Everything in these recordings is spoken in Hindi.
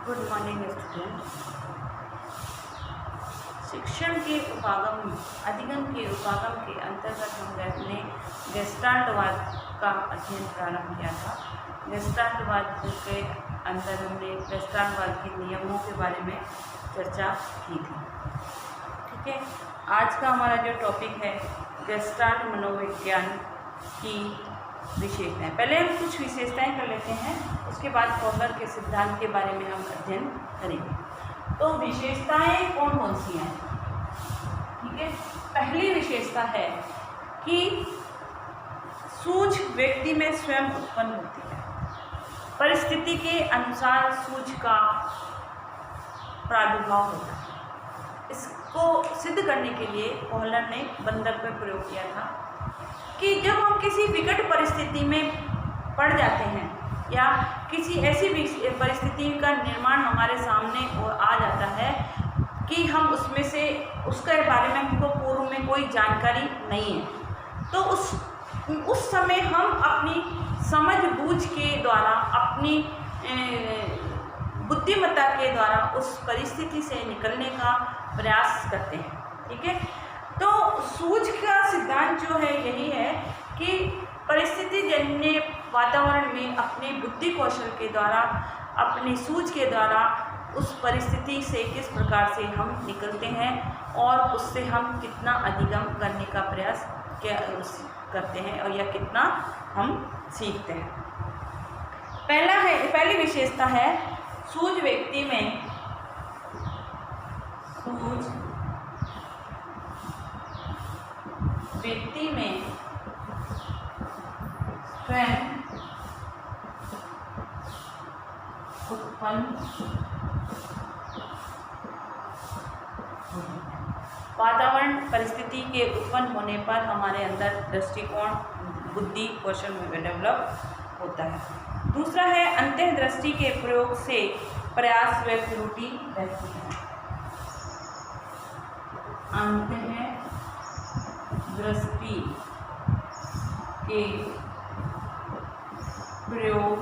Good morning student. शिक्षण के उपागम अधिगम के उपागम के अंतर्गत हम अपने गेस्टाल्टवाद का अध्ययन प्रारंभ किया था। गेस्टाल्टवाद के अंदर हमने गेस्टाल्टवाद के नियमों के बारे में चर्चा की थी। ठीक है, आज का हमारा जो टॉपिक है गेस्टाल्ट मनोविज्ञान की विशेषताएं। पहले हम कुछ विशेषताएं कर लेते हैं, उसके बाद कोहलर के सिद्धांत के बारे में हम अध्ययन करेंगे। तो विशेषताएं कौन कौन सी हैं? ठीक है, पहली विशेषता है कि सूझ व्यक्ति में स्वयं उत्पन्न होती है। परिस्थिति के अनुसार सूझ का प्रादुर्भाव होता है। इसको सिद्ध करने के लिए कोहलर ने बंदर पर प्रयोग किया था कि जब हम किसी विकट परिस्थिति में पड़ जाते हैं या किसी ऐसी परिस्थिति का निर्माण हमारे सामने आ जाता है कि हम उसमें से उसके बारे में हमको पूर्व में कोई जानकारी नहीं है, तो उस समय हम अपनी समझ बूझ के द्वारा, अपनी बुद्धिमत्ता के द्वारा उस परिस्थिति से निकलने का प्रयास करते हैं। ठीक है, तो सूझ का सिद्धांत जो है यही है कि परिस्थिति जन्य वातावरण में अपनी बुद्धि कौशल के द्वारा, अपनी सूझ के द्वारा उस परिस्थिति से किस प्रकार से हम निकलते हैं और उससे हम कितना अधिगम करने का प्रयास करते हैं और या कितना हम सीखते हैं। पहली विशेषता है सूझ व्यक्ति में स्वयं उत्पन्न वातावरण परिस्थिति के उत्पन्न होने पर हमारे अंदर दृष्टिकोण, बुद्धि कौशल में डेवलप होता है। दूसरा है अंतर्दृष्टि के प्रयोग से प्रयास व त्रुटि रहती है। अंतर्दृष्टि के प्रयोग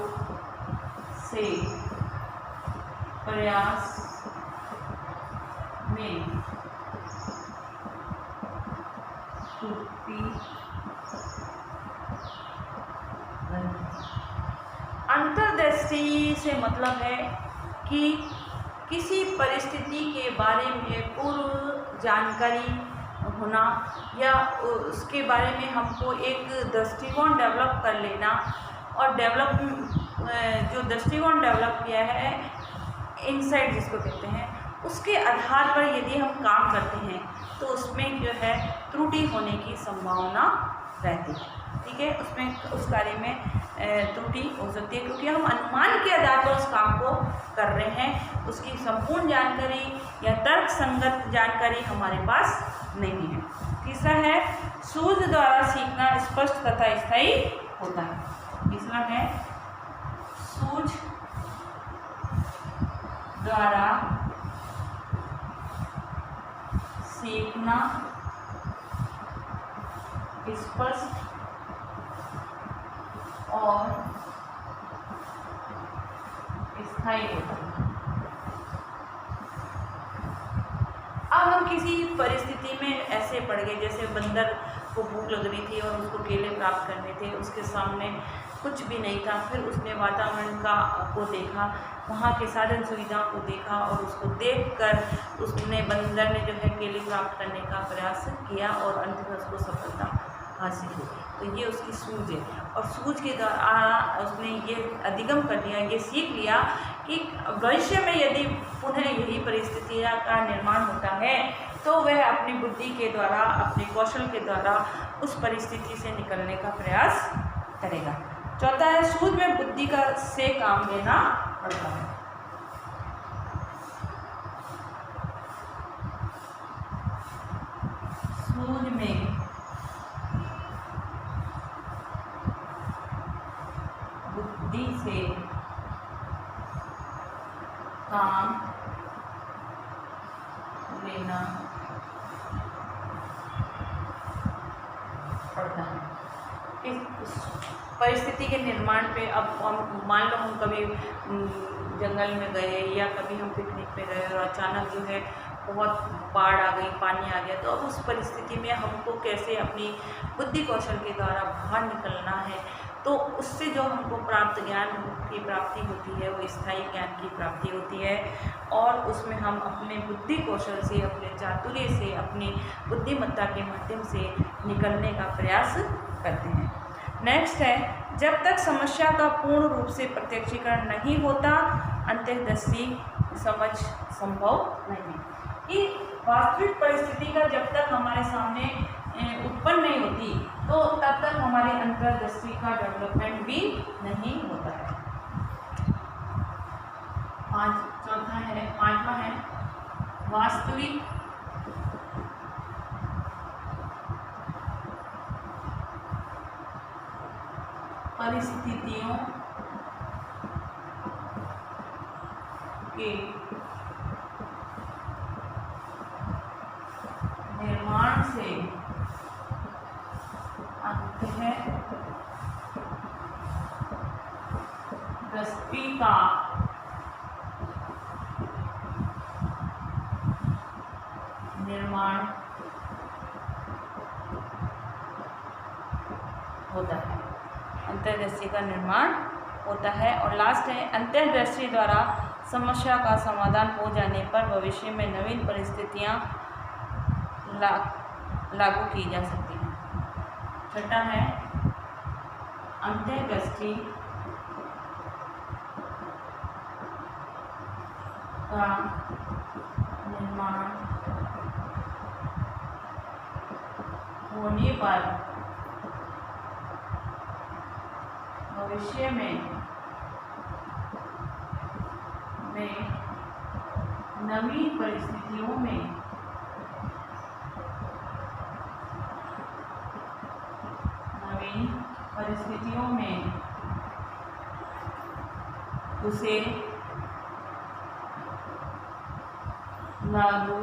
से प्रयास में त्रुटि। अंतर्दृष्टि से मतलब है कि किसी परिस्थिति के बारे में पूर्व जानकारी होना या उसके बारे में हमको एक दृष्टिकोण डेवलप कर लेना, और जो दृष्टिकोण डेवलप किया है, इनसाइट जिसको कहते हैं, उसके आधार पर यदि हम काम करते हैं तो उसमें जो है त्रुटि होने की संभावना रहती है। ठीक है, उसमें उस कार्य में त्रुटि हो सकती है क्योंकि हम अनुमान के आधार पर उस काम को कर रहे हैं, उसकी संपूर्ण जानकारी या तर्क संगत जानकारी हमारे पास नहीं है। तीसरा है सूझ द्वारा सीखना स्पष्ट तथा स्थायी होता है। तीसरा है सूझ द्वारा सीखना स्पष्ट और स्थायी होता है। अब हम किसी परिस्थिति में ऐसे पड़ गए, जैसे बंदर को भूख लग रही थी और उसको केले प्राप्त करने थे, उसके सामने कुछ भी नहीं था। फिर उसने वातावरण को देखा, वहाँ के साधन सुविधाओं को देखा और उसको देखकर बंदर ने जो है केले प्राप्त करने का प्रयास किया और अंत में उसको सफलता हासिल हुई। तो ये उसकी सूझ है, और सूझ के द्वारा उसने ये अधिगम कर लिया, ये सीख लिया कि भविष्य में यदि पुनः यही परिस्थितियाँ का निर्माण होता है तो वह अपनी बुद्धि के द्वारा, अपने कौशल के द्वारा उस परिस्थिति से निकलने का प्रयास करेगा। चौथा है सूझ में बुद्धि से काम लेना पड़ता है। सूझ में बुद्धि से काम लेना पड़ता है। इस परिस्थिति के निर्माण पे अब हम मान लो हम कभी जंगल में गए या कभी हम पिकनिक पे गए और अचानक जो है बहुत बाढ़ आ गई, पानी आ गया, तो अब उस परिस्थिति में हमको कैसे अपनी बुद्धि कौशल के द्वारा बाहर निकलना है, तो उससे जो हमको प्राप्त ज्ञान की प्राप्ति होती है वो स्थायी ज्ञान की प्राप्ति होती है। और उसमें हम अपने बुद्धि कौशल से, अपने चातुर्य से, अपनी बुद्धिमत्ता के माध्यम से निकलने का प्रयास करते हैं। नेक्स्ट है, जब तक समस्या का पूर्ण रूप से प्रत्यक्षीकरण नहीं होता अंतर्दृष्टि समझ संभव नहीं। कि वास्तविक परिस्थिति का जब तक हमारे सामने उत्पन्न नहीं होती तो तब तक हमारे अंतर्दृष्टि का डेवलपमेंट भी नहीं होता है। पांचवा है वास्तविक परिस्थितियों के निर्माण से अंतर्दृष्टि का निर्माण होता है। अंतर्दृष्टि का निर्माण होता है। और लास्ट है, अंतर्दृष्टि द्वारा समस्या का समाधान हो जाने पर भविष्य में नवीन परिस्थितियां लागू की जा सकती हैं। छठा है, अंतर्दृष्टि का निर्माण होने पर भविष्य में नवीन परिस्थितियों में उसे लागू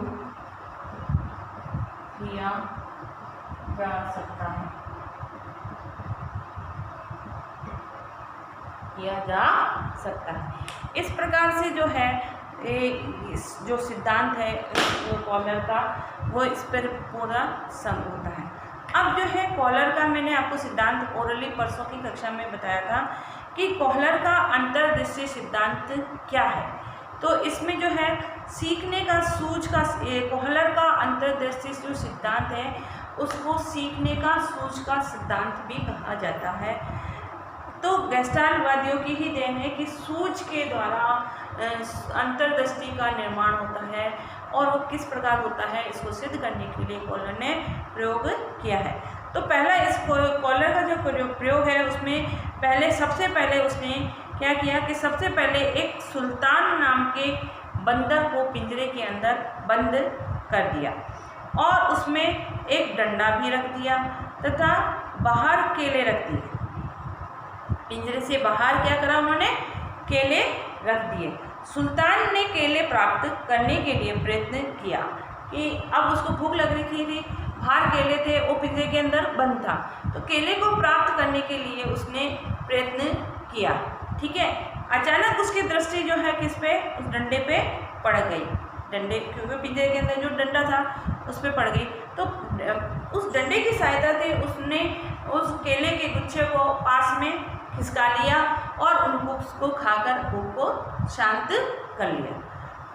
किया जा सकता है। इस प्रकार से जो है जो सिद्धांत है कॉलर का, वो इस पर पूरा संग होता है। अब जो है कॉलर का मैंने आपको सिद्धांत ओरली परसों की कक्षा में बताया था कि कॉलर का अंतर्दृष्टि सिद्धांत क्या है। तो इसमें जो है सीखने का सूझ का, कॉलर का अंतर्दृष्टि जो सिद्धांत है उसको सीखने का सूझ का सिद्धांत भी कहा जाता है। तो गेस्टाल्टवादियों की ही देन है कि सूझ के द्वारा अंतर्दृष्टि का निर्माण होता है, और वो किस प्रकार होता है इसको सिद्ध करने के लिए कॉलर ने प्रयोग किया है। तो पहला इस कॉलर का जो प्रयोग है उसमें सबसे पहले उसने क्या किया कि सबसे पहले एक सुल्तान नाम के बंदर को पिंजरे के अंदर बंद कर दिया और उसमें एक डंडा भी रख दिया तथा बाहर केले रख दिए। पिंजरे से बाहर क्या करा उन्होंने, केले रख दिए। सुल्तान ने केले प्राप्त करने के लिए प्रयत्न किया कि अब उसको भूख लग रही थी, बाहर केले थे, वो पिंजरे के अंदर बंद था, तो केले को प्राप्त करने के लिए उसने प्रयत्न किया। ठीक है, अचानक उसकी दृष्टि जो है किस पे, उस डंडे पे पड़ गई। डंडे, क्योंकि पिंजरे के अंदर जो डंडा था उस पर पड़ गई, तो उस डंडे की सहायता से उसने उस केले के गुच्छे को पास में खिसका लिया और उनको उसको खाकर भूख को शांत कर लिया।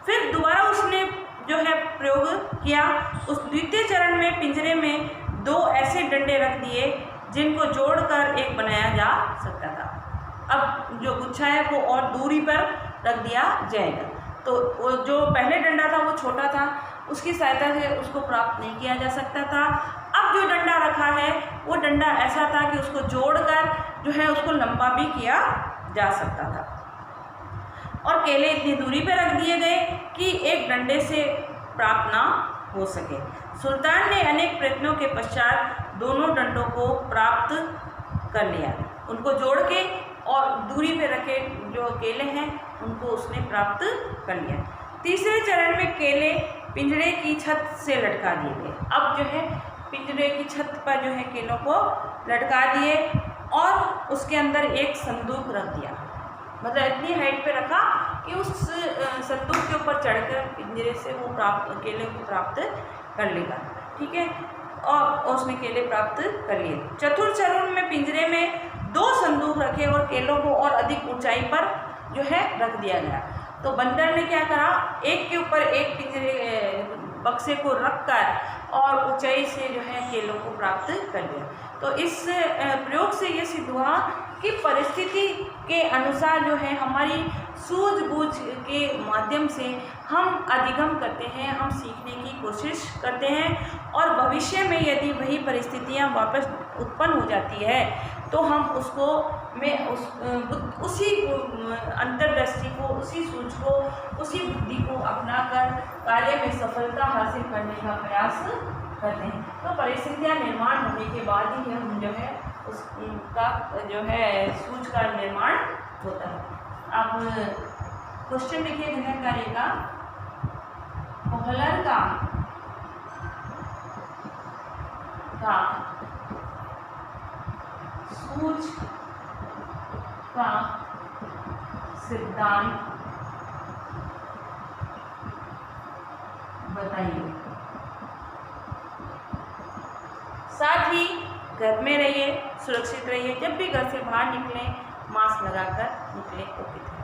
फिर दोबारा उसने जो है प्रयोग किया। उस द्वितीय चरण में पिंजरे में 2 ऐसे डंडे रख दिए जिनको जोड़कर एक बनाया जा सकता था। अब जो गुच्छा है वो और दूरी पर रख दिया जाएगा। तो वो जो पहले डंडा था वो छोटा था, उसकी सहायता से उसको प्राप्त नहीं किया जा सकता था। अब जो डंडा रखा है वो डंडा ऐसा था कि उसको जोड़कर जो है उसको लंबा भी किया जा सकता था, और केले इतनी दूरी पर रख दिए गए कि एक डंडे से प्राप्त ना हो सके। सुल्तान ने अनेक प्रयत्नों के पश्चात दोनों डंडों को प्राप्त कर लिया। उनको जोड़ के और दूरी पे रखे जो केले हैं उनको उसने प्राप्त कर लिया। तीसरे चरण में केले पिंजरे की छत से लटका दिए गए। अब जो है पिंजरे की छत पर जो है केलों को लटका दिए और उसके अंदर एक संदूक रख दिया, मतलब इतनी हाइट पे रखा कि उस संदूक के ऊपर चढ़कर पिंजरे से वो केले को प्राप्त कर लेगा। ठीक है, और उसने केले प्राप्त कर लिए। चतुर्थ चरण में पिंजरे में 2 संदूक रखे और केलों को और अधिक ऊंचाई पर जो है रख दिया गया। तो बंदर ने क्या करा, एक के ऊपर एक पिंजरे बक्से को रखकर और ऊंचाई से जो है केलों को प्राप्त कर लिया। तो इस प्रयोग से ये सिद्ध हुआ कि परिस्थिति के अनुसार जो है हमारी सूझबूझ के माध्यम से हम अधिगम करते हैं, हम सीखने की कोशिश करते हैं, और भविष्य में यदि वही परिस्थितियां वापस उत्पन्न हो जाती है तो हम उसको उसी अंतर्दृष्टि को, उसी सूझ को, उसी बुद्धि को अपनाकर कार्य में सफलता हासिल करने का प्रयास करते हैं। तो परिस्थितियां निर्माण होने के बाद ही हम जो है उसका जो है सूझ का निर्माण होता है। अब क्वेश्चन देखिए गणन कार्य का, कोहलर का सूझ का सिद्धांत बताइए। साथ ही घर में रहिए, सुरक्षित रहिए, जब भी घर से बाहर निकलें मास्क लगाकर निकलें। ओके।